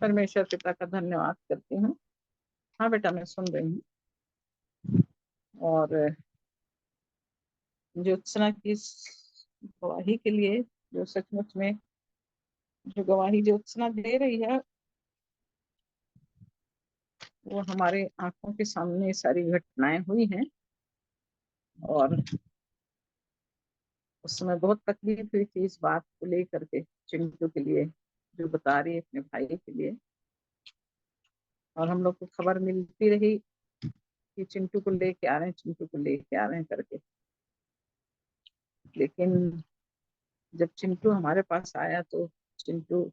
परमेश्वर पिता का धन्यवाद करती हूँ। हाँ बेटा, मैं सुन रही हूँ। और ज्योत्सना की इस गवाही के लिए, जो सचमुच में जो गवाही ज्योत्सना दे रही है, वो हमारे आंखों के सामने सारी घटनाएं हुई हैं। और उस समय बहुत तकलीफ हुई थी इस बात को लेकर के, चिंटू के लिए, जो बता रही है अपने भाई के लिए। और हम लोग को खबर मिलती रही कि चिंटू को लेके आ रहे हैं, चिंटू को लेके आ रहे हैं करके। लेकिन जब चिंटू हमारे पास आया तो चिंटू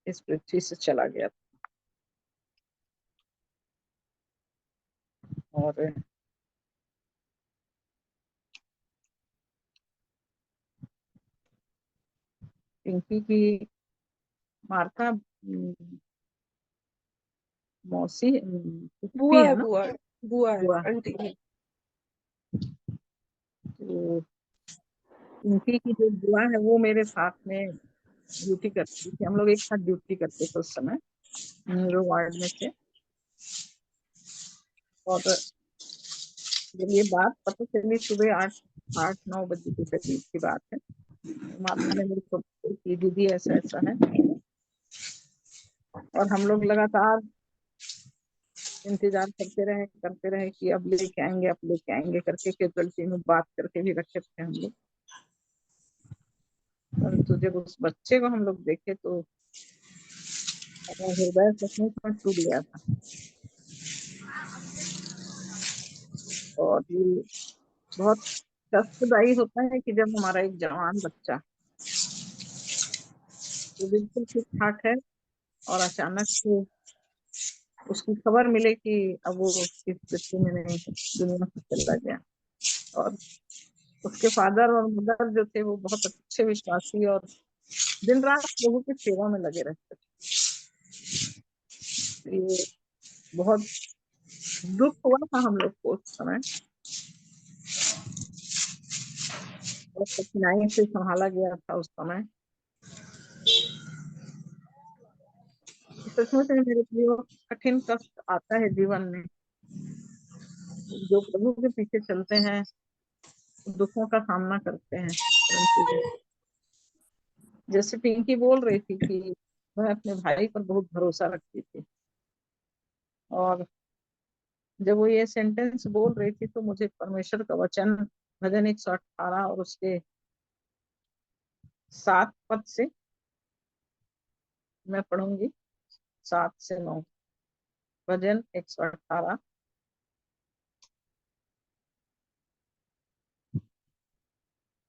इस पृथ्वी से चला गया। और पिंकी की मार्था मौसी, बुआ फूफी है है, ना? बुआ बुआ है, बुआ। आंटी है। तो पिंकी की जो बुआ है वो मेरे साथ में ड्यूटी करती थी। हम लोग एक साथ ड्यूटी करते थे उस समय, न्यूरो वार्ड में थे। और जब ये बात पता चली, सुबह 8-9 बजे के करीब की बात है, माता ने मेरे को की, दीदी ऐसा ऐसा है। और हम लोग लगातार इंतजार करते रहे कि अब लेके आएंगे, अब लेके आएंगे करके, कैजुअल्टी में बात करके भी रखे थे हम लोग। परंतु जब उस बच्चे को हम लोग देखे तो हमारा हृदय सचमुच में टूट गया था। और ये बहुत कष्टदायी होता है कि जब हमारा एक जवान बच्चा जो बिल्कुल ठीक ठाक है और अचानक से उसकी खबर मिले कि अब वो इस पृथ्वी में नहीं, दुनिया से चला गया। और उसके फादर और मदर जो थे वो बहुत अच्छे विश्वासी और दिन रात प्रभु की सेवा में लगे रहते थे। ये बहुत दुख हुआ था हम लोग को उस समय, बहुत कठिनाई से संभाला गया था उस समय। सचमुच में मेरे लिए कठिन कष्ट आता है जीवन में। जो प्रभु के पीछे चलते हैं दुखों का सामना करते हैं। परंतु जैसे पिंकी बोल रही थी कि वह अपने भाई पर बहुत भरोसा रखती थी, और जब वो ये सेंटेंस बोल रही थी तो मुझे परमेश्वर का वचन भजन 118 और उसके 7 पद से मैं पढ़ूंगी, 7 से 9। भजन 118।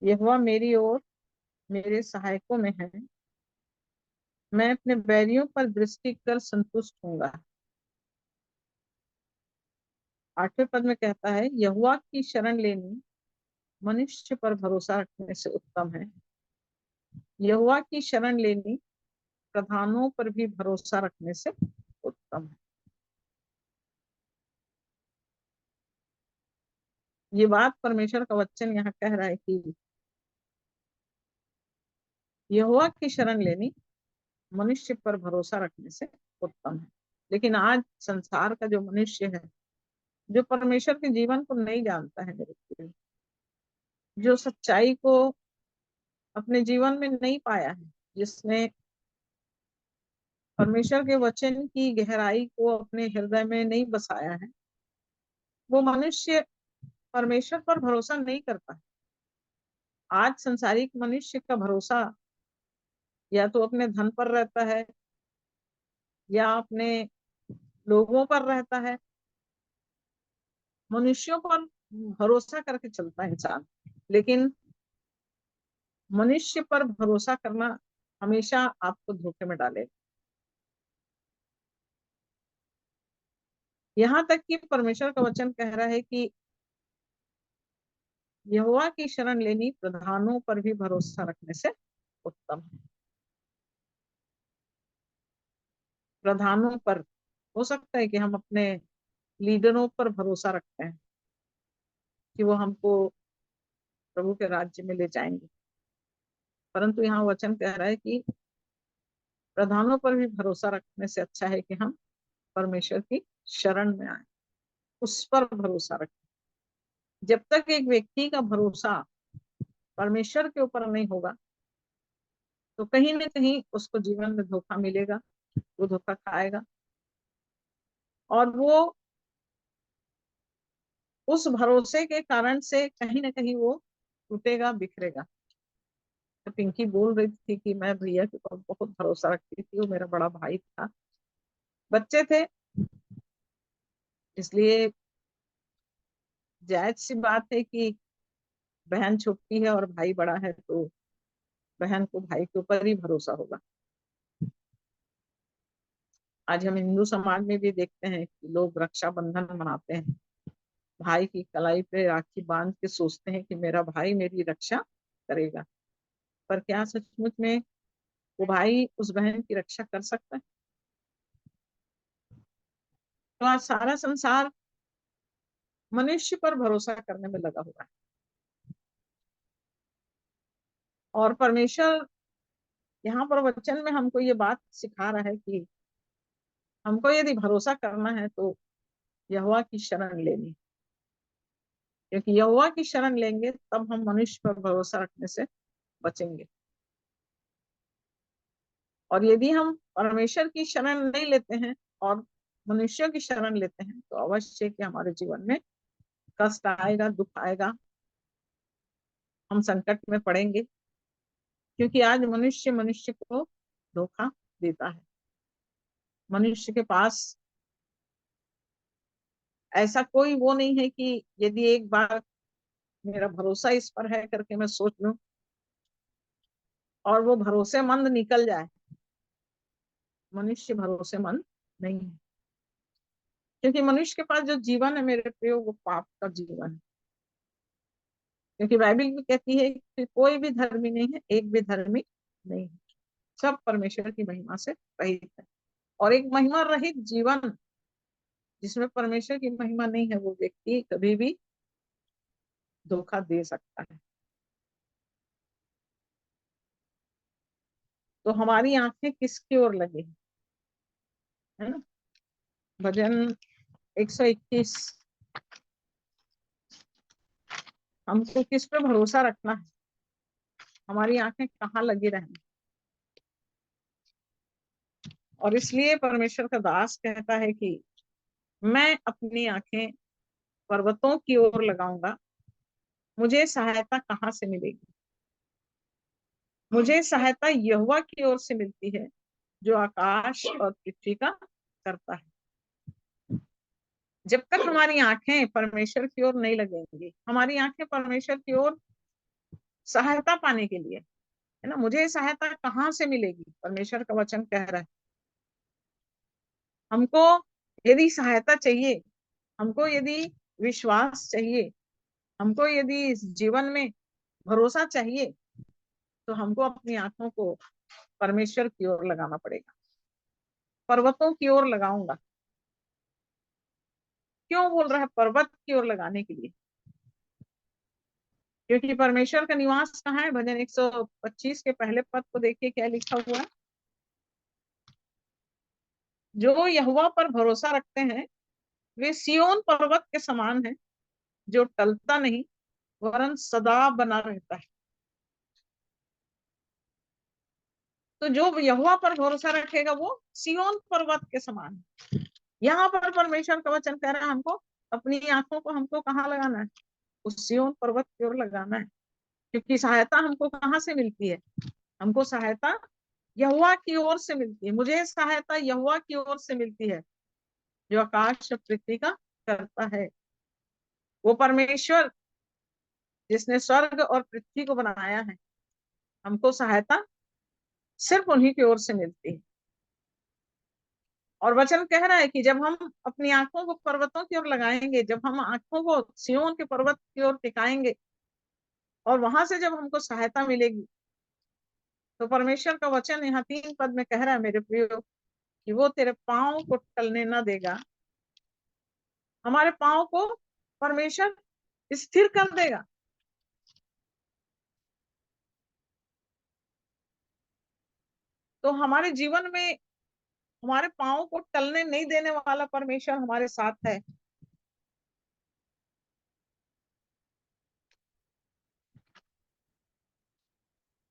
यहोवा मेरी ओर मेरे सहायकों में है, मैं अपने बैरियों पर दृष्टि कर संतुष्ट होऊंगा। 8वें पद में कहता है, यहोवा की शरण लेनी मनुष्य पर भरोसा रखने से उत्तम है। यहोवा की शरण लेनी प्रधानों पर भी भरोसा रखने से उत्तम है। ये बात परमेश्वर का वचन यहाँ कह रहा है कि यहोवा की शरण लेनी मनुष्य पर भरोसा रखने से उत्तम है। लेकिन आज संसार का जो मनुष्य है, जो परमेश्वर के जीवन को नहीं जानता है, मेरे प्रिय, जो सच्चाई को अपने जीवन में नहीं पाया है, जिसने परमेश्वर के वचन की गहराई को अपने हृदय में नहीं बसाया है, वो मनुष्य परमेश्वर पर भरोसा नहीं करता। आज संसारिक मनुष्य का भरोसा या तो अपने धन पर रहता है या अपने लोगों पर रहता है। मनुष्यों पर भरोसा करके चलता है इंसान, लेकिन मनुष्य पर भरोसा करना हमेशा आपको धोखे में डालेगा। यहाँ तक कि परमेश्वर का वचन कह रहा है कि यहोवा की शरण लेनी प्रधानों पर भी भरोसा रखने से उत्तम है। प्रधानों पर हो सकता है कि हम अपने लीडरों पर भरोसा रखते हैं कि वो हमको प्रभु के राज्य में ले जाएंगे, परंतु यहाँ वचन कह रहा है कि प्रधानों पर भी भरोसा रखने से अच्छा है कि हम परमेश्वर की शरण में आए, उस पर भरोसा रखें। जब तक एक व्यक्ति का भरोसा परमेश्वर के ऊपर नहीं होगा तो कहीं ना कहीं उसको जीवन में धोखा मिलेगा, वो धोखा खाएगा और वो उस भरोसे के कारण से कहीं ना कहीं वो टूटेगा, बिखरेगा। तो पिंकी बोल रही थी कि मैं भैया के ऊपर बहुत भरोसा रखती थी, वो मेरा बड़ा भाई था, बच्चे थे, इसलिए जायज सी बात है कि बहन छोटी है और भाई बड़ा है तो बहन को भाई के ऊपर ही भरोसा होगा। आज हम हिंदू समाज में भी देखते हैं कि लोग रक्षाबंधन मनाते हैं, भाई की कलाई पे राखी बांध के सोचते हैं कि मेरा भाई मेरी रक्षा करेगा। पर क्या सचमुच में वो भाई उस बहन की रक्षा कर सकता है? तो आज सारा संसार मनुष्य पर भरोसा करने में लगा हुआ है और परमेश्वर यहाँ पर वचन में हमको ये बात सिखा रहा है कि हमको यदि भरोसा करना है तो यहोवा की शरण लेनी, क्योंकि यहोवा की शरण लेंगे तब हम मनुष्य पर भरोसा रखने से बचेंगे। और यदि हम परमेश्वर की शरण नहीं लेते हैं और मनुष्यों की शरण लेते हैं तो अवश्य कि हमारे जीवन में कष्ट आएगा, दुख आएगा, हम संकट में पड़ेंगे, क्योंकि आज मनुष्य मनुष्य को धोखा देता है। मनुष्य के पास ऐसा कोई वो नहीं है कि यदि एक बार मेरा भरोसा इस पर है करके मैं सोच लूं और वो भरोसेमंद निकल जाए। मनुष्य भरोसेमंद नहीं है, क्योंकि मनुष्य के पास जो जीवन है मेरे प्रियो वो पाप का जीवन है। क्योंकि बाइबल भी कहती है कि कोई भी धर्मी नहीं है, एक भी धर्मी नहीं है, सब परमेश्वर की महिमा से रहित है। और एक महिमा रहित जीवन जिसमें परमेश्वर की महिमा नहीं है वो व्यक्ति कभी भी धोखा दे सकता है। तो हमारी आंखें किसकी ओर लगी है ना? भजन 121, हमको किस पे भरोसा रखना है, हमारी आंखें कहाँ लगी रहें। और इसलिए परमेश्वर का दास कहता है कि मैं अपनी आंखें पर्वतों की ओर लगाऊंगा, मुझे सहायता कहाँ से मिलेगी? मुझे सहायता यहोवा की ओर से मिलती है जो आकाश और पृथ्वी का करता है। जब तक हमारी आंखें परमेश्वर की ओर नहीं लगेंगी, हमारी आंखें परमेश्वर की ओर सहायता पाने के लिए है ना, मुझे सहायता कहाँ से मिलेगी? परमेश्वर का वचन कह रहा है हमको यदि सहायता चाहिए, हमको यदि विश्वास चाहिए, हमको यदि इस जीवन में भरोसा चाहिए तो हमको अपनी आंखों को परमेश्वर की ओर लगाना पड़ेगा। पर्वतों की ओर लगाऊंगा, क्यों बोल रहा है पर्वत की ओर लगाने के लिए? क्योंकि परमेश्वर का निवास कहाँ है? भजन 125 के पहले पद को देखिए क्या लिखा हुआ है। जो यहोवा पर भरोसा रखते हैं वे सिय्योन पर्वत के समान है जो टलता नहीं वरन सदा बना रहता है। तो जो यहोवा पर भरोसा रखेगा वो सिय्योन पर्वत के समान है। यहाँ पर परमेश्वर का वचन कह रहा है हमको अपनी आंखों को हमको कहाँ लगाना है? उस सिय्योन पर्वत की ओर लगाना है। क्योंकि सहायता हमको कहाँ से मिलती है? हमको सहायता यहोवा की ओर से मिलती है। मुझे सहायता यहोवा की ओर से मिलती है जो आकाश और पृथ्वी का करता है। वो परमेश्वर जिसने स्वर्ग और पृथ्वी को बनाया है, हमको सहायता सिर्फ उन्हीं की ओर से मिलती है। और वचन कह रहा है कि जब हम अपनी आंखों को पर्वतों की ओर लगाएंगे, जब हम आंखों को सिय्योन के पर्वत की ओर टिकाएंगे और वहां से जब हमको सहायता मिलेगी, तो परमेश्वर का वचन यहाँ 3 पद में कह रहा है मेरे प्रियो कि वो तेरे पाँव को टलने ना देगा। हमारे पाँव को परमेश्वर स्थिर कर देगा। तो हमारे जीवन में हमारे पाँव को टलने नहीं देने वाला परमेश्वर हमारे साथ है।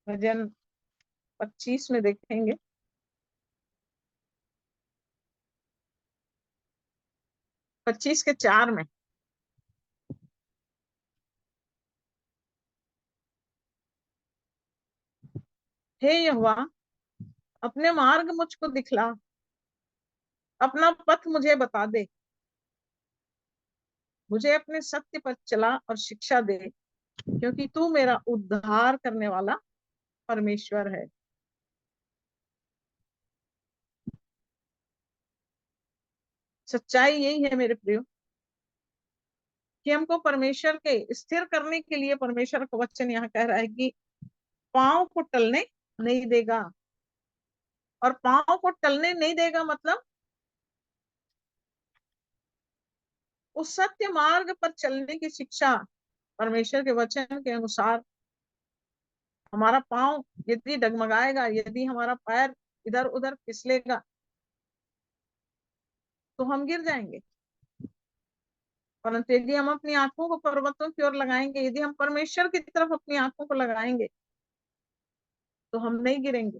भजन 25 में देखेंगे, 25 के 4 में, हे यहोवा अपने मार्ग मुझको दिखला, अपना पथ मुझे बता दे, मुझे अपने सत्य पर चला और शिक्षा दे, क्योंकि तू मेरा उद्धार करने वाला परमेश्वर है। सच्चाई यही है मेरे प्रियो कि हमको परमेश्वर के स्थिर करने के लिए परमेश्वर का वचन यहाँ कह रहा है कि पांव को टलने नहीं देगा। और पांव को टलने नहीं देगा मतलब उस सत्य मार्ग पर चलने की शिक्षा परमेश्वर के वचन के अनुसार। हमारा पांव यदि डगमगाएगा, यदि हमारा पैर इधर उधर फिसलेगा तो हम गिर जाएंगे। परंतु यदि हम अपनी आंखों को पर्वतों की ओर लगाएंगे, यदि हम परमेश्वर की तरफ अपनी आंखों को लगाएंगे तो हम नहीं गिरेंगे,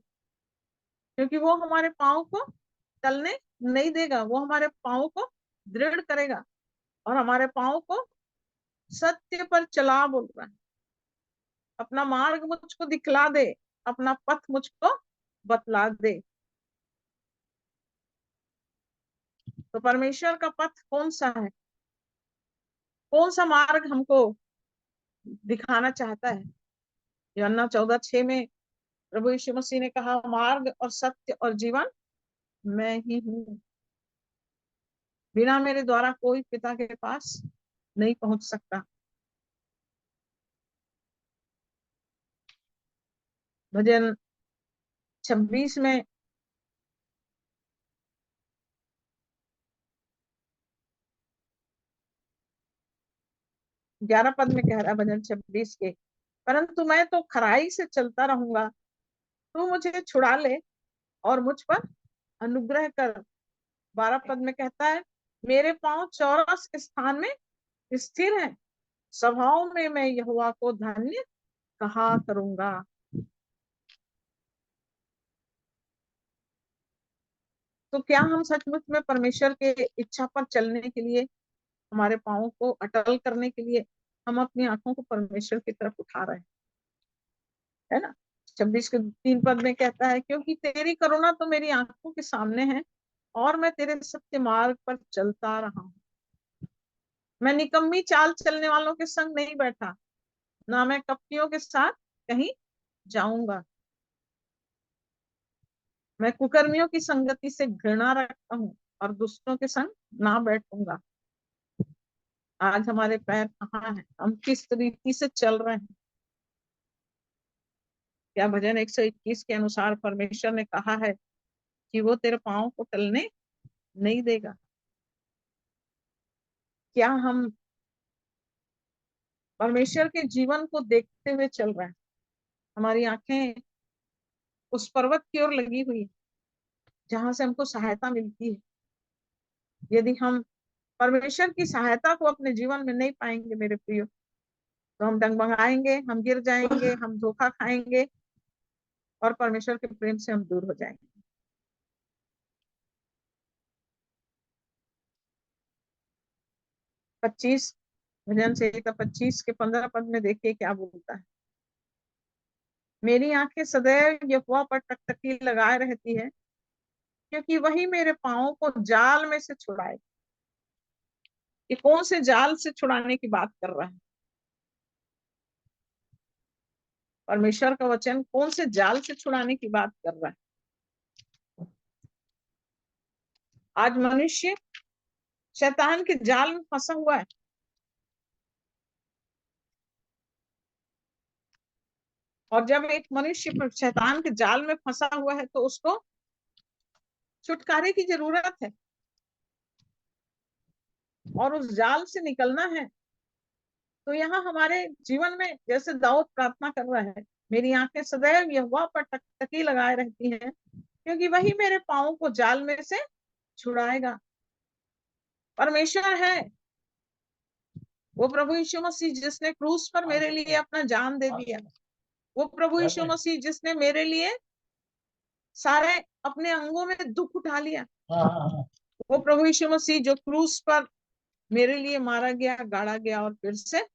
क्योंकि वो हमारे पाँव को चलने नहीं देगा। वो हमारे पाँव को दृढ़ करेगा और हमारे पाँव को सत्य पर चला बोल रहा है। अपना मार्ग मुझको दिखला दे, अपना पथ मुझको बतला दे। तो परमेश्वर का पथ कौन सा है, कौन सा मार्ग हमको दिखाना चाहता है? यूहन्ना 14:6 में प्रभु यीशु मसीह ने कहा, मार्ग और सत्य और जीवन मैं ही हूँ, बिना मेरे द्वारा कोई पिता के पास नहीं पहुंच सकता। भजन 26 में 11 पद में कह रहा है, भजन 26 के, परंतु मैं तो खराई से चलता रहूंगा, तू मुझे छुड़ा ले और मुझ पर अनुग्रह कर। 12 पद में कहता है, मेरे पांव चौरस स्थान में स्थिर हैं, सभाओं में मैं यहोवा को धन्य कहा करूंगा। तो क्या हम सचमुच में परमेश्वर के इच्छा पर चलने के लिए, हमारे पाँव को अटल करने के लिए हम अपनी आंखों को परमेश्वर की तरफ उठा रहे हैं? है ना? 26 के 3 पद में कहता है, क्योंकि तेरी करुणा तो मेरी आंखों के सामने है और मैं तेरे सत्य मार्ग पर चलता रहा हूँ। मैं निकम्मी चाल चलने वालों के संग नहीं बैठा, ना मैं कपटियों के साथ कहीं जाऊंगा। मैं कुकर्मियों की संगति से घृणा रखता हूँ और दुष्टों के संग ना बैठूंगा। आज हमारे पैर कहाँ हैं, हम किस रीति से चल रहे हैं? क्या भजन 121 के अनुसार परमेश्वर ने कहा है कि वो तेरे पाँव को टलने नहीं देगा? क्या हम परमेश्वर के जीवन को देखते हुए चल रहे हैं? हमारी आंखें उस पर्वत की ओर लगी हुई है जहां से हमको सहायता मिलती है। यदि हम परमेश्वर की सहायता को अपने जीवन में नहीं पाएंगे मेरे प्रियो, तो हम डगमगाएंगे, हम गिर जाएंगे, हम धोखा खाएंगे और परमेश्वर के प्रेम से हम दूर हो जाएंगे। 25 भजन से 25 के 15 पद में देखिए क्या बोलता है, मेरी आंखें सदैव यहोवा पर टकटकी लगाए रहती है, क्योंकि वही मेरे पाँव को जाल में से छुड़ाए। ये कौन से जाल से छुड़ाने की बात कर रहा है? परमेश्वर का वचन कौन से जाल से छुड़ाने की बात कर रहा है? आज मनुष्य शैतान के जाल में फंसा हुआ है। और जब एक मनुष्य शैतान के जाल में फंसा हुआ है तो उसको छुटकारे की जरूरत है और उस जाल से निकलना है। तो यहाँ हमारे जीवन में जैसे दाऊद प्रार्थना कर रहा है, मेरी आंखें सदैव यहोवा पर टकटकी लगाए रहती हैं, क्योंकि वही मेरे पाँव को जाल में से छुड़ाएगा। परमेश्वर है वो प्रभु यीशु मसीह जिसने क्रूस पर मेरे लिए अपना जान दे दिया। वो प्रभु यीशु मसीह जिसने मेरे लिए सारे अपने अंगों में दुख उठा लिया। वो प्रभु यीशु मसीह जो क्रूस पर मेरे लिए मारा गया, गाड़ा गया और फिर से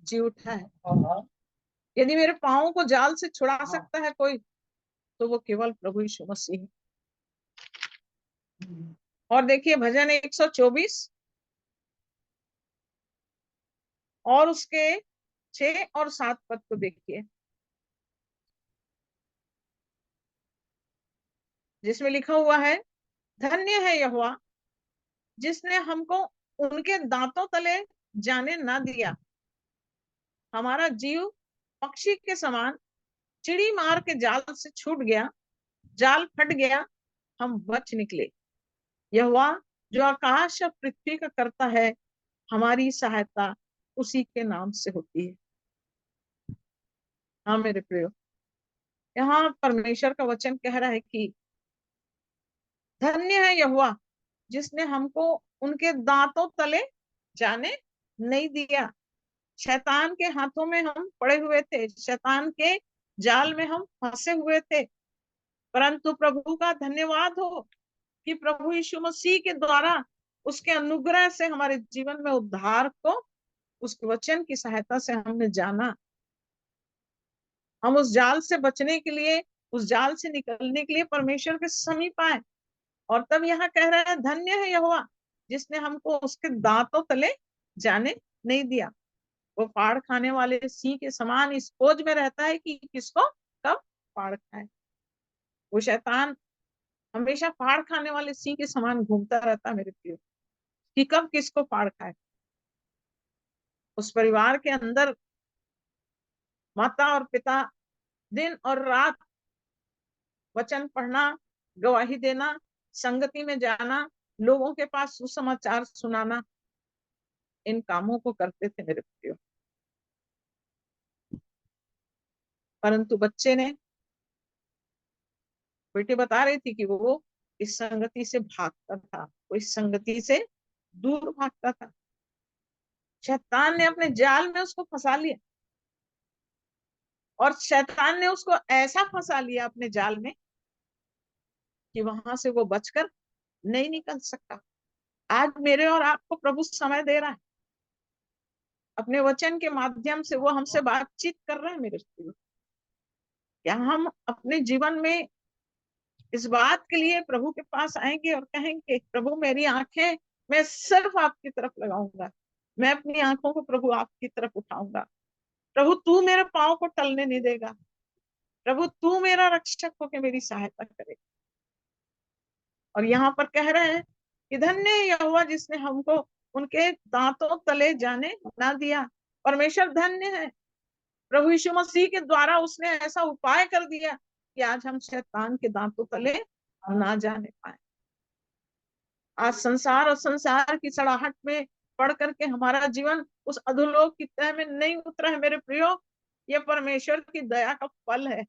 जी उठा है। यदि मेरे पाँव को जाल से छुड़ा सकता है कोई, तो वो केवल प्रभु यीशु मसीह है। और देखिए भजन 124 और उसके 6 और 7 पद को देखिए, जिसमें लिखा हुआ है, धन्य है यहोवा जिसने हमको उनके दांतों तले जाने ना दिया। हमारा जीव पक्षी के समान चिड़ी मार के जाल से छूट गया, जाल फट गया, हम बच निकले। यहोवा जो आकाश और पृथ्वी का करता है, हमारी सहायता उसी के नाम से होती है। हाँ मेरे प्रियो, यहाँ परमेश्वर का वचन कह रहा है कि धन्य है यहोवा जिसने हमको उनके दांतों तले जाने नहीं दिया। शैतान के हाथों में हम पड़े हुए थे, शैतान के जाल में हम फंसे हुए थे, परंतु प्रभु का धन्यवाद हो कि प्रभु यीशु मसीह के द्वारा उसके अनुग्रह से हमारे जीवन में उद्धार को उसके वचन की सहायता से हमने जाना। हम उस जाल से बचने के लिए, उस जाल से निकलने के लिए परमेश्वर के समीप आए। और तब यहाँ कह रहा है, धन्य है यहोवा जिसने हमको उसके दांतों तले जाने नहीं दिया। वो फाड़ खाने वाले सिंह के समान इस खोज में रहता है कि किसको कब फाड़ खाए। वो शैतान हमेशा फाड़ खाने वाले सिंह के समान घूमता रहता है मेरे प्रियो, कि कब किसको फाड़ खाए। उस परिवार के अंदर माता और पिता दिन और रात वचन पढ़ना, गवाही देना, संगति में जाना, लोगों के पास सुसमाचार सुनाना, इन कामों को करते थे मेरे प्रियो। परंतु बच्चे ने, बेटी बता रही थी कि वो इस संगति से भागता था, वो इस संगति से दूर भागता था। शैतान ने अपने जाल में उसको फंसा लिया, और शैतान ने उसको ऐसा फंसा लिया अपने जाल में कि वहां से वो बचकर नहीं निकल सकता। आज मेरे और आपको प्रभु समय दे रहा है, अपने वचन के माध्यम से वो हमसे बातचीत कर रहे हैं मेरे प्रियो। क्या हम अपने जीवन में इस बात के लिए प्रभु के पास आएंगे और कहेंगे, प्रभु मेरी आंखें मैं सिर्फ आपकी तरफ लगाऊंगा, मैं अपनी आंखों को प्रभु आपकी तरफ उठाऊंगा। प्रभु तू मेरे पाँव को टलने नहीं देगा, प्रभु तू मेरा रक्षक होकर मेरी सहायता करे। और यहाँ पर कह रहे हैं कि धन्य यहोवा जिसने हमको उनके दांतों तले जाने ना दिया। परमेश्वर धन्य है, प्रभु यीशु मसीह के द्वारा उसने ऐसा उपाय कर दिया कि आज हम शैतान के दांतों तले ना जाने पाए। आज संसार और संसार की सड़ाहट में पढ़ करके हमारा जीवन उस अधोलोक की तह में नहीं उतरा है मेरे प्रियो। ये परमेश्वर की दया का फल है,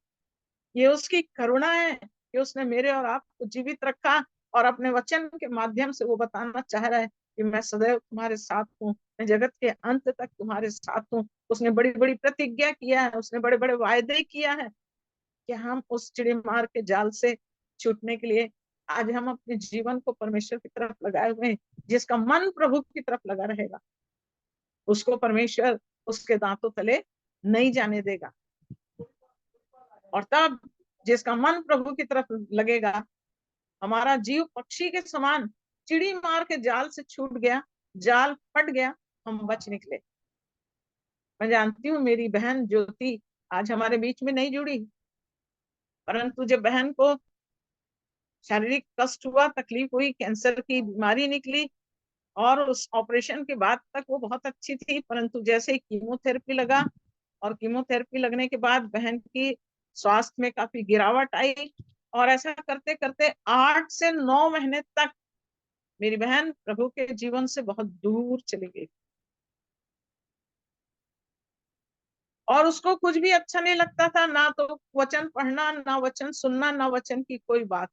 ये उसकी करुणा है कि उसने मेरे और आपको जीवित रखा, और अपने वचन के माध्यम से वो बताना चाह रहा है कि मैं सदैव तुम्हारे साथ हूँ, मैं जगत के अंत तक तुम्हारे साथ हूँ। उसने बड़ी बड़ी प्रतिज्ञा किया है, उसने बड़े बड़े वायदे किया है कि हम उस चिड़ीमार के जाल से छूटने के लिए आज हम अपने जीवन को परमेश्वर की तरफ लगाए हुए हैं। जिसका मन प्रभु की तरफ लगा रहेगा उसको परमेश्वर उसके दांतों तले नहीं जाने देगा। और तब जिसका मन प्रभु की तरफ लगेगा, हमारा जीव पक्षी के समान चिड़ी मार के जाल से छूट गया, जाल फट गया, हम बच निकले। मैं जानती हूँ मेरी बहन ज्योति आज हमारे बीच में नहीं जुड़ी, परंतु जब बहन को शारीरिक कष्ट हुआ, तकलीफ हुई, कैंसर की बीमारी निकली, और उस ऑपरेशन के बाद तक वो बहुत अच्छी थी, परंतु जैसे ही कीमोथेरेपी लगा और कीमोथेरेपी लगने के बाद बहन की स्वास्थ्य में काफी गिरावट आई, और ऐसा करते करते 8 से 9 महीने तक मेरी बहन प्रभु के जीवन से बहुत दूर चली गई। और उसको कुछ भी अच्छा नहीं लगता था, ना तो वचन पढ़ना, ना वचन सुनना, ना वचन की कोई बात।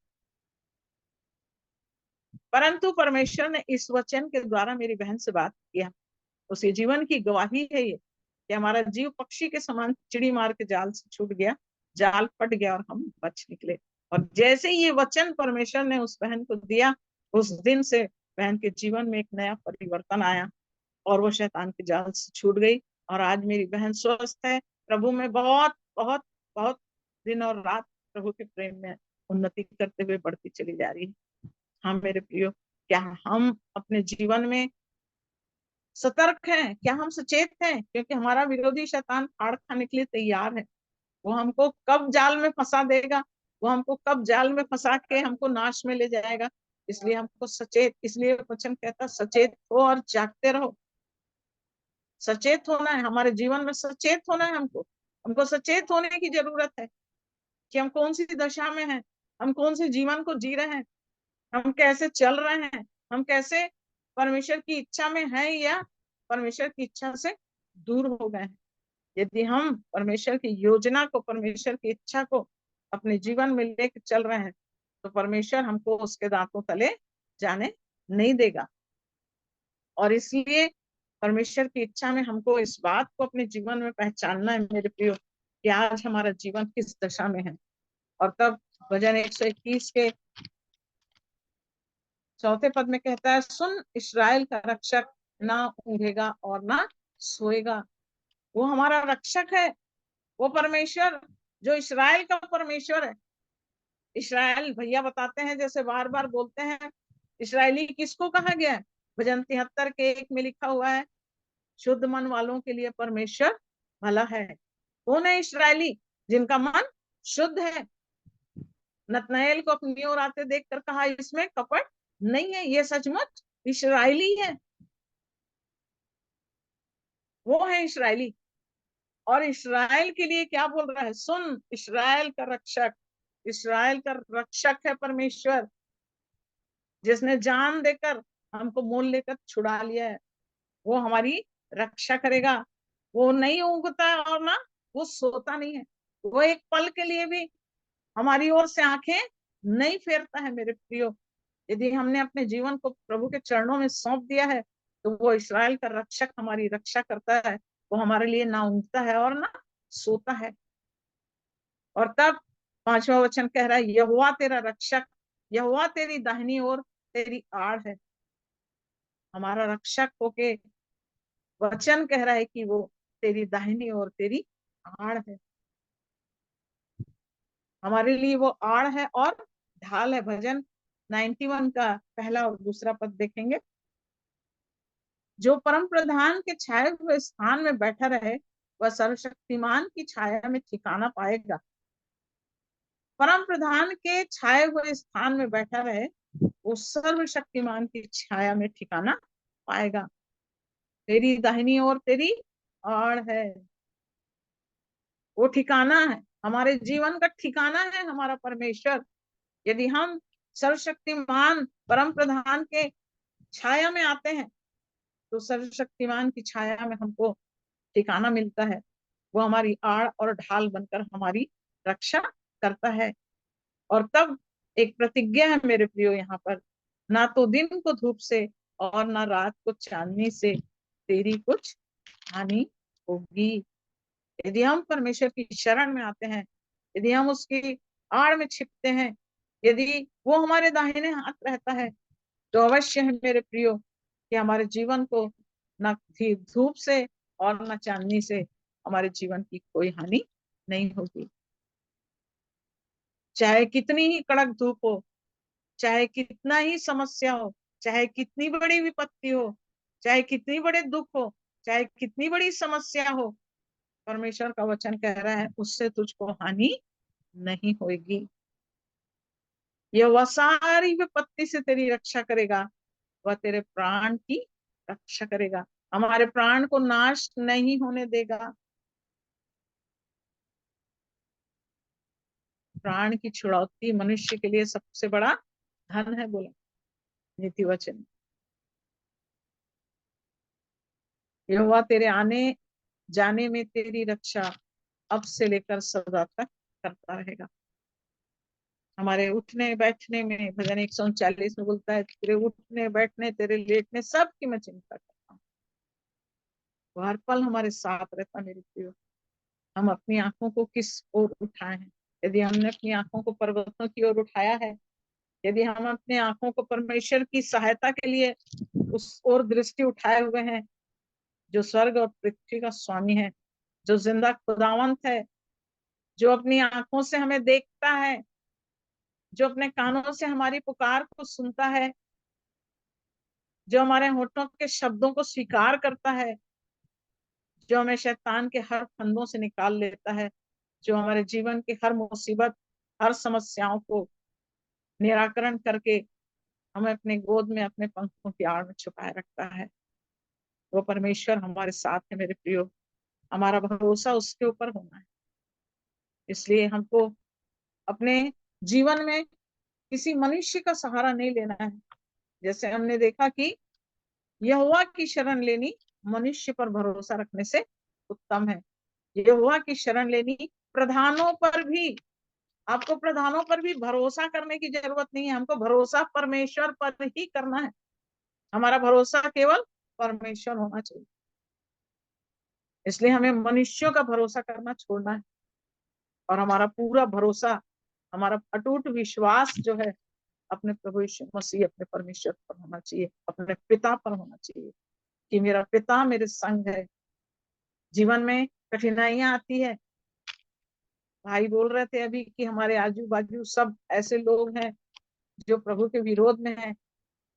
परंतु परमेश्वर ने इस वचन के द्वारा मेरी बहन से बात किया। उसके जीवन की गवाही है ये कि हमारा जीव पक्षी के समान चिड़ी मार के जाल से छूट गया, जाल फट गया और हम बच निकले। और जैसे ये वचन परमेश्वर ने उस बहन को दिया, उस दिन से बहन के जीवन में एक नया परिवर्तन आया और वो शैतान के जाल से छूट गई। और आज मेरी बहन स्वस्थ है, प्रभु में बहुत बहुत बहुत दिन और रात प्रभु के प्रेम में उन्नति करते हुए बढ़ती चली जा रही है। हाँ मेरे प्रियो, क्या हम अपने जीवन में सतर्क हैं? क्या हम सचेत हैं? क्योंकि हमारा विरोधी शैतान फाड़ खाने के लिए तैयार है। वो हमको कब जाल में फंसा देगा, वो हमको कब जाल में फंसा के हमको नाश में ले जाएगा। इसलिए हमको सचेत, इसलिए वचन कहता सचेत हो और जागते रहो। सचेत होना है, हमारे जीवन में सचेत होना है। हमको हमको सचेत होने की जरूरत है कि हम कौन सी दशा में हैं, हम कौन से जीवन को जी रहे हैं, हम कैसे चल रहे हैं, हम कैसे परमेश्वर की इच्छा में हैं या परमेश्वर की इच्छा से दूर हो गए हैं। यदि हम परमेश्वर की योजना को, परमेश्वर की इच्छा को अपने जीवन में लेकर चल रहे हैं, तो परमेश्वर हमको उसके दांतों तले जाने नहीं देगा। और इसलिए परमेश्वर की इच्छा में हमको इस बात को अपने जीवन में पहचानना है मेरे प्रियो, कि आज हमारा जीवन किस दशा में है। और तब भजन 121 के चौथे पद में कहता है, सुन इस्राएल का रक्षक, ना ऊँघेगा और ना सोएगा। वो हमारा रक्षक है, वो परमेश्वर जो इस्राएल का परमेश्वर है। इस्राएल भैया बताते हैं, जैसे बार बार बोलते हैं, इस्राएली किसको कहा गया है? भजन 73 के 1 में लिखा हुआ है, शुद्ध मन वालों के लिए परमेश्वर भला है। कौन है इस्राएली? जिनका मन शुद्ध है। नतनएल को अपनी ओर आते देखकर कहा, इसमें कपट नहीं है, ये सचमुच इस्राएली है। वो है इस्राएली। और इस्राएल के लिए क्या बोल रहा है? सुन इस्राएल का रक्षक। इस्राएल का रक्षक है परमेश्वर, जिसने जान देकर हमको मोल लेकर छुड़ा लिया है। वो हमारी रक्षा करेगा। वो नहीं ऊँघता और ना वो सोता नहीं है। वो एक पल के लिए भी हमारी ओर से आंखें नहीं फेरता है मेरे प्रियो। यदि हमने अपने जीवन को प्रभु के चरणों में सौंप दिया है, तो वो इस्राएल का रक्षक हमारी रक्षा करता है। वो हमारे लिए ना ऊँघता है और ना सोता है। और तब पांचवा वचन कह रहा है, यहोवा तेरा रक्षक, यहोवा तेरी दाहिनी ओर तेरी आड़ है। हमारा रक्षक होके वचन कह रहा है कि वो तेरी दाहिनी ओर तेरी आड़ है। हमारे लिए वो आड़ है और ढाल है। भजन 91 का पहला और दूसरा पद देखेंगे, जो परम प्रधान के छाए हुए स्थान में बैठा रहे, वह सर्वशक्तिमान की छाया में ठिकाना पाएगा। परम प्रधान के छाए हुए स्थान में बैठा रहे, वो सर्वशक्तिमान की छाया में ठिकाना पाएगा। तेरी दाहिनी ओर तेरी आड़ है। वो ठिकाना है, हमारे जीवन का ठिकाना है हमारा परमेश्वर। यदि हम सर्वशक्तिमान परम प्रधान के छाया में आते हैं, तो सर्वशक्तिमान की छाया में हमको ठिकाना मिलता है। वो हमारी आड़ और ढाल बनकर हमारी रक्षा करता है। और तब एक प्रतिज्ञा है मेरे प्रियो यहाँ पर, ना तो दिन को धूप से और ना रात को चांदनी से तेरी कुछ हानि होगी। यदि हम परमेश्वर की शरण में आते हैं, यदि हम उसकी आड़ में छिपते हैं, यदि वो हमारे दाहिने हाथ रहता है, तो अवश्य है मेरे प्रियो कि हमारे जीवन को न धूप से और न चांदनी से हमारे जीवन की कोई हानि नहीं होगी। चाहे कितनी ही कड़क धूप हो, चाहे कितना ही समस्या हो, चाहे कितनी बड़ी विपत्ति हो, चाहे कितनी बड़े दुख हो, चाहे कितनी बड़ी समस्या हो, परमेश्वर का वचन कह रहा है उससे तुझको हानि नहीं होगी। यह वह सारी विपत्ति से तेरी रक्षा करेगा, वह तेरे प्राण की रक्षा करेगा, हमारे प्राण को नाश नहीं होने देगा। प्राण की छुड़ौती मनुष्य के लिए सबसे बड़ा धन है, बोला नीति वचन। यहोवा तेरे आने जाने में तेरी रक्षा अब से लेकर सदा तक करता रहेगा। हमारे उठने बैठने में, भजन 139 में बोलता है, तेरे उठने बैठने तेरे लेटने सब की मैं चिंता करता हूँ। वो हर पल हमारे साथ रहता। मेरे प्रियो, हम अपनी आंखों को किस ओर उठाए हैं? यदि हमने अपनी आंखों को पर्वतों की ओर उठाया है, यदि हम अपने आंखों को परमेश्वर की सहायता के लिए उस ओर दृष्टि उठाए हुए हैं, जो स्वर्ग और पृथ्वी का स्वामी है, जो जिंदा खुदावंत है, जो अपनी आंखों से हमें देखता है, जो अपने कानों से हमारी पुकार को सुनता है, जो हमारे होठों के शब्दों को स्वीकार करता है, जो हमें शैतान के हर फंदों से निकाल लेता है, जो हमारे जीवन की हर मुसीबत, हर समस्याओं को निराकरण करके हमें अपने गोद में, अपने पंखों की आड़ में छुपाए रखता है, वो परमेश्वर हमारे साथ है। मेरे प्रियो, हमारा भरोसा उसके ऊपर होना है। इसलिए हमको अपने जीवन में किसी मनुष्य का सहारा नहीं लेना है। जैसे हमने देखा कि यहोवा की शरण लेनी मनुष्य पर भरोसा रखने से उत्तम है। यहोवा की शरण लेनी, प्रधानों पर भी, आपको प्रधानों पर भी भरोसा करने की जरूरत नहीं है। हमको भरोसा परमेश्वर पर ही करना है। हमारा भरोसा केवल परमेश्वर होना चाहिए। इसलिए हमें मनुष्यों का भरोसा करना छोड़ना है और हमारा पूरा भरोसा, हमारा अटूट विश्वास जो है अपने प्रभु यीशु मसीह, अपने परमेश्वर पर होना चाहिए, अपने पिता पर होना चाहिए कि मेरा पिता मेरे संग है। जीवन में कठिनाइयां आती है। भाई बोल रहे थे अभी कि हमारे आजू बाजू सब ऐसे लोग हैं जो प्रभु के विरोध में हैं।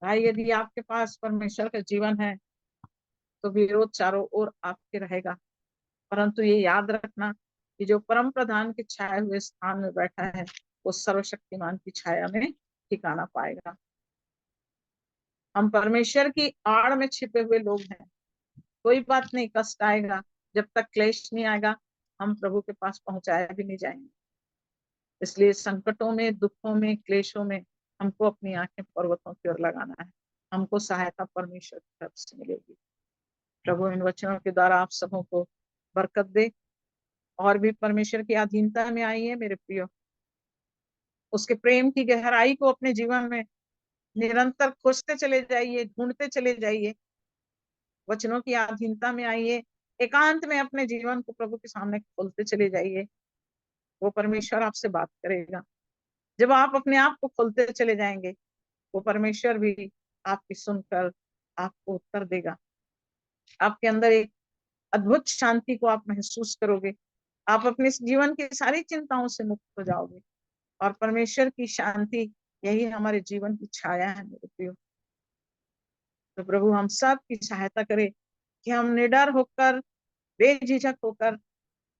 भाई, यदि आपके पास परमेश्वर का जीवन है तो विरोध चारों ओर आपके रहेगा, परंतु ये याद रखना कि जो परम प्रधान के छाए हुए स्थान में बैठा है वो सर्वशक्तिमान की छाया में ठिकाना पाएगा। हम परमेश्वर की आड़ में छिपे हुए लोग हैं। कोई बात नहीं, कष्ट आएगा, जब तक क्लेश नहीं आएगा हम प्रभु के पास पहुंचाया भी नहीं जाएंगे। इसलिए संकटों में, दुखों में, क्लेशों में हमको अपनी आंखें पर्वतों की ओर लगाना है। हमको सहायता परमेश्वर की तरफ से मिलेगी। प्रभु इन वचनों के द्वारा आप सबों को बरकत दे और भी परमेश्वर की अधीनता में आई है। मेरे प्रियो, उसके प्रेम की गहराई को अपने जीवन में निरंतर खोजते चले जाइए, ढूंढते चले जाइए। वचनों की अधीनता में आइए, एकांत में अपने जीवन को प्रभु के सामने खोलते चले जाइए। वो परमेश्वर आपसे बात करेगा। जब आप अपने आप को खोलते चले जाएंगे, वो परमेश्वर भी आपकी सुनकर आपको उत्तर देगा। आपके अंदर एक अद्भुत शांति को आप महसूस करोगे। आप अपने जीवन की सारी चिंताओं से मुक्त हो जाओगे और परमेश्वर की शांति, यही हमारे जीवन की छाया है। मेरे प्रियो, तो प्रभु हम सब की सहायता करे कि हम निडर होकर, बेझिझक होकर,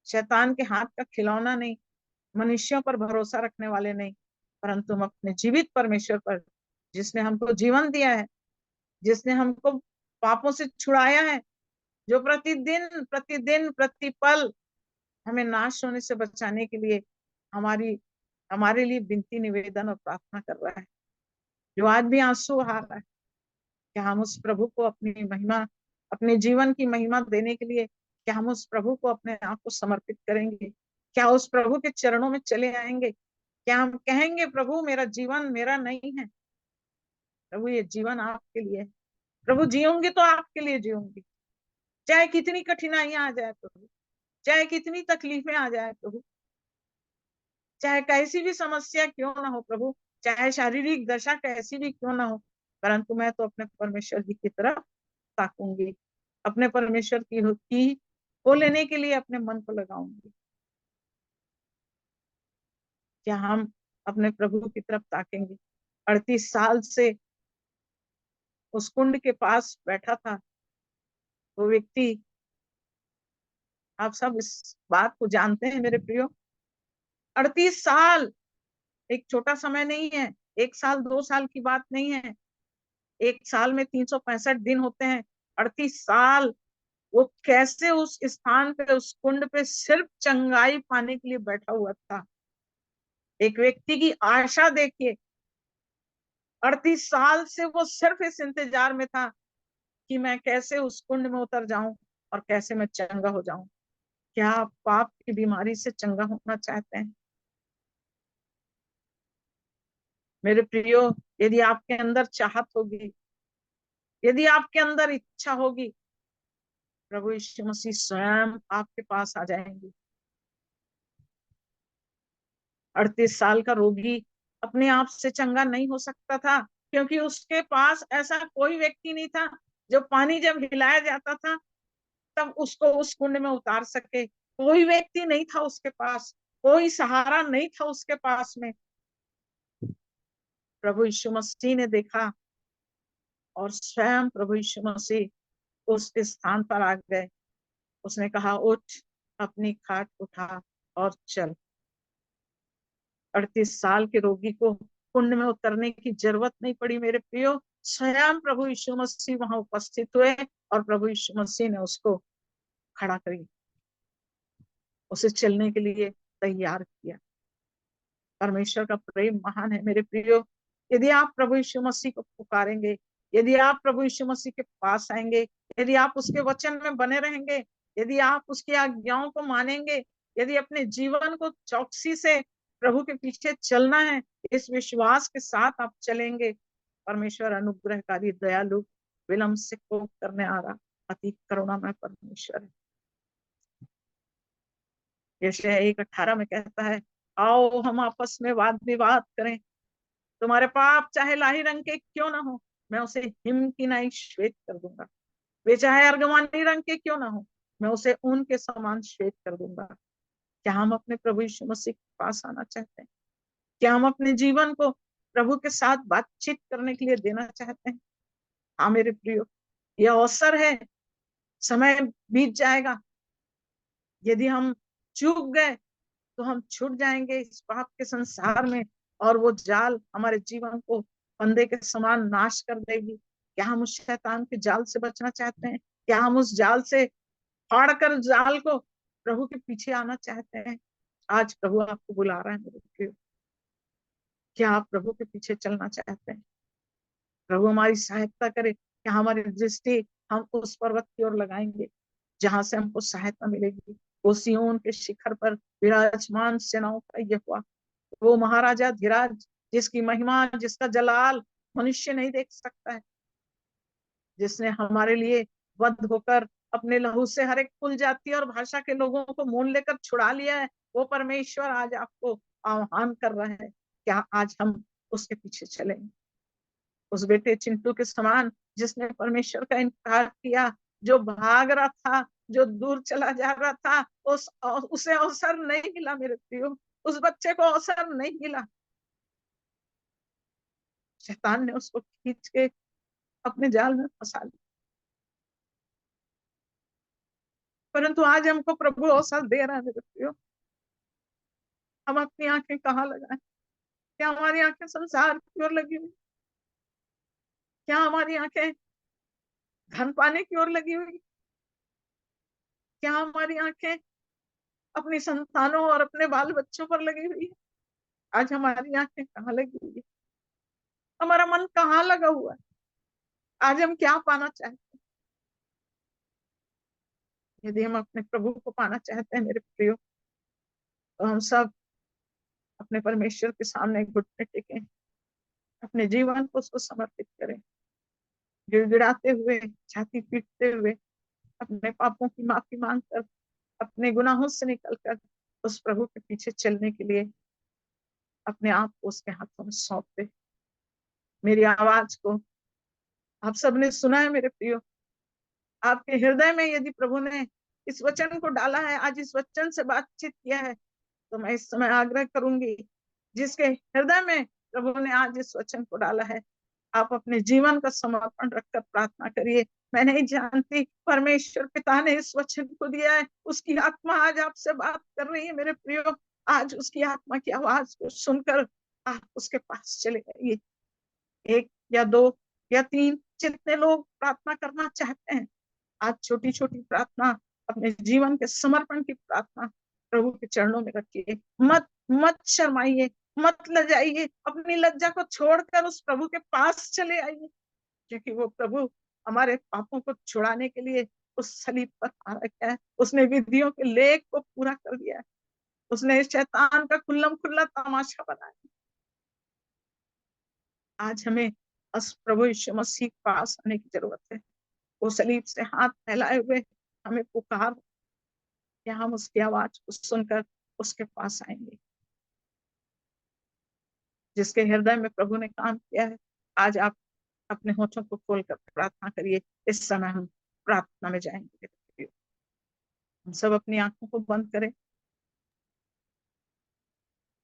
शैतान के हाथ का खिलौना नहीं, मनुष्यों पर भरोसा रखने वाले नहीं, परंतु हम अपने जीवित परमेश्वर पर, जिसने हमको जीवन दिया है, जिसने हमको पापों से छुड़ाया है, जो प्रतिदिन प्रतिदिन प्रतिपल हमें नाश होने से बचाने के लिए हमारी हमारे लिए विनती, निवेदन और प्रार्थना कर रहा है, जो आज भी आंसू आ रहा है, क्या हम उस प्रभु को अपनी महिमा, अपने जीवन की महिमा देने के लिए, क्या हम उस प्रभु को अपने आप को समर्पित करेंगे? क्या उस प्रभु के चरणों में चले आएंगे? क्या हम कहेंगे, प्रभु मेरा जीवन मेरा नहीं है, प्रभु ये जीवन आपके लिए है। प्रभु जीऊंगी तो आपके लिए जीऊंगी, चाहे कितनी कठिनाइयां आ जाए प्रभु, चाहे कितनी तकलीफें आ जाए प्रभु, चाहे कैसी भी समस्या क्यों ना हो प्रभु, चाहे शारीरिक दशा कैसी भी क्यों ना हो, परंतु मैं तो अपने परमेश्वर जी की तरफ ताकूंगी, अपने परमेश्वर की को लेने के लिए अपने मन को लगाऊंगी। क्या हम अपने प्रभु की तरफ ताकेंगे? 38 साल से उस कुंड के पास बैठा था वो व्यक्ति। आप सब इस बात को जानते हैं मेरे प्रियो। 38 साल एक छोटा समय नहीं है। 1 साल 2 साल की बात नहीं है। एक साल में 365 दिन होते हैं। 38 साल वो कैसे उस स्थान पे, उस कुंड पे सिर्फ चंगाई पाने के लिए बैठा हुआ था। एक व्यक्ति की आशा देखिए, 38 साल से वो सिर्फ इस इंतजार में था कि मैं कैसे उस कुंड में उतर जाऊं और कैसे मैं चंगा हो जाऊं। क्या आप पाप की बीमारी से चंगा होना चाहते हैं? मेरे प्रियो, यदि आपके अंदर चाहत होगी, यदि आपके अंदर इच्छा होगी, प्रभु यीशु मसीह स्वयं आपके पास आ जाएंगे। 38 साल का रोगी अपने आप से चंगा नहीं हो सकता था, क्योंकि उसके पास ऐसा कोई व्यक्ति नहीं था जो पानी जब हिलाया जाता था तब उसको उस कुंड में उतार सके। कोई व्यक्ति नहीं था उसके पास, कोई सहारा नहीं था उसके पास में। प्रभु यीशु मसीह ने देखा और स्वयं प्रभु यीशु मसीह उस स्थान पर आ गए। उसने कहा, उठ, अपनी खाट उठा और चल। 38 साल के रोगी को कुंड में उतरने की जरूरत नहीं पड़ी मेरे प्रियो। स्वयं प्रभु यीशु मसीह वहां उपस्थित हुए और प्रभु यीशु मसीह ने उसको खड़ा कर उसे चलने के लिए तैयार किया। परमेश्वर का प्रेम महान है मेरे प्रियो। यदि आप प्रभु यीशु मसीह को पुकारेंगे, यदि आप प्रभु यीशु मसीह के पास आएंगे, यदि आप उसके वचन में बने रहेंगे, यदि आप उसकी आज्ञाओं को मानेंगे, यदि अपने जीवन को चौकसी से प्रभु के पीछे चलना है, इस विश्वास के साथ आप चलेंगे, परमेश्वर अनुग्रहकारी, दयालु, विलंब से कोप करने आ रहा, अति करुणामय परमेश्वर है। यशायाह 1:18 में कहता है, आओ हम आपस में वाद विवाद करें। तुम्हारे पाप चाहे लाही रंग के क्यों ना हो, मैं उसे हिम की नाई श्वेत कर दूंगा। वे चाहे अर्गवानी रंग के क्यों ना हो, मैं उसे ऊन के समान श्वेत कर दूंगा। क्या हम अपने प्रभु यीशु मसीह के पास आना चाहते हैं? क्या हम अपने जीवन को प्रभु के साथ बातचीत करने के लिए देना चाहते हैं? हाँ मेरे प्रियो, यह अवसर है। समय बीत जाएगा, यदि हम चूक गए तो हम छूट जाएंगे इस पाप के संसार में, और वो जाल हमारे जीवन को फंदे के समान नाश कर देगी। क्या हम उस शैतान के जाल से बचना चाहते हैं? क्या हम उस जाल से फाड़ कर जाल को प्रभु के पीछे आना चाहते हैं? आज प्रभु आपको बुला रहा है मेरे प्रियो। क्या आप प्रभु के पीछे चलना चाहते हैं? प्रभु हमारी सहायता करे। क्या हमारी दृष्टि हम उस पर्वत की ओर लगाएंगे जहां से हमको सहायता मिलेगी? वो सिय्योन के शिखर पर विराजमान सेनाओं का यहोवा, वो महाराजा धीराज, जिसकी महिमा, जिसका जलाल मनुष्य नहीं देख सकता है, जिसने हमारे लिए वध होकर अपने लहू से हर एक कुल जाति और भाषा के लोगों को मोल लेकर छुड़ा लिया है, वो परमेश्वर आज आपको आह्वान कर रहा है। क्या आज हम उसके पीछे चलेंगे? उस बेटे चिंटू के समान जिसने परमेश्वर का इनकार किया, जो भाग रहा था, जो दूर चला जा रहा था, उसे अवसर नहीं मिला मेरे प्रियो। उस बच्चे को अवसर नहीं मिला। शैतान ने उसको खींच के अपने जाल में फंसा लिया। परंतु आज हमको प्रभु अवसर दे रहा है मेरे प्रियो। हम अपनी आंखें कहाँ लगाएं? क्या हमारी आंखें संसार की ओर लगी हुई? क्या हमारी आंखें धन पाने की ओर लगी हुई? क्या हमारी आंखें अपनी संतानों और अपने बाल बच्चों पर लगी हुई है? आज हमारी आंखें कहाँ लगी हुई है? हमारा मन कहाँ लगा हुआ है? आज हम क्या पाना चाहते हैं? यदि हम अपने प्रभु को पाना चाहते हैं मेरे प्रियो, तो हम सब अपने परमेश्वर के सामने घुटने टेकें, अपने जीवन को उसको समर्पित करें, गिड़गिड़ाते हुए, छाती पीटते हुए, अपने पापों की माफी मांगकर, अपने गुनाहों से निकलकर उस प्रभु के पीछे चलने के लिए अपने आप को उसके हाथों में सौंप दे। मेरी आवाज को आप सबने सुना है मेरे प्रियो। आपके हृदय में यदि प्रभु ने इस वचन को डाला है, आज इस वचन से बातचीत किया है, तो मैं इस समय आग्रह करूंगी, जिसके हृदय में प्रभु ने आज इस वचन को डाला है, आप अपने जीवन का समर्पण रखकर प्रार्थना करिए। मैं नहीं जानती, परमेश्वर पिता ने इस वचन को दिया है, उसकी आत्मा आज आपसे बात कर रही है मेरे प्रियो। आज उसकी आत्मा की आवाज को सुनकर आप उसके पास चले जाइए। 1 या 2 या 3 जितने लोग प्रार्थना करना चाहते हैं, आज छोटी छोटी प्रार्थना, अपने जीवन के समर्पण की प्रार्थना प्रभु के चरणों में रखिए। मत मत शर्माइए, मत लजाइए, अपनी लज्जा को छोड़कर उस प्रभु के पास चले आइए, क्योंकि वो प्रभु हमारे पापों को छुड़ाने के लिए उस सलीब पर आ रखा है। उसने विधियों के लेख को पूरा कर दिया है। उसने शैतान का खुल्लम खुल्ला तमाशा बनाया। आज हमें प्रभु यीशु मसीह के पास आने की जरूरत है। वो सलीब से हाथ फैलाए हुए हमें पुकार कि हम उसकी आवाज को सुनकर उसके पास आएंगे। जिसके हृदय में प्रभु ने काम किया है, आज आप अपने होठों को खोलकर प्रार्थना करिए। इस समय हम प्रार्थना में जाएंगे। हम सब अपनी आंखों को बंद करें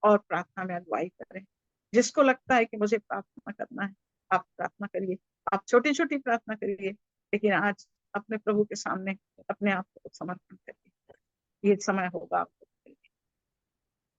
और प्रार्थना में अगुवाई करें। जिसको लगता है कि मुझे प्रार्थना करना है, आप प्रार्थना करिए। आप छोटी छोटी प्रार्थना करिए, लेकिन आज अपने प्रभु के सामने अपने आप को समर्पण करिए। ये समय होगा आपको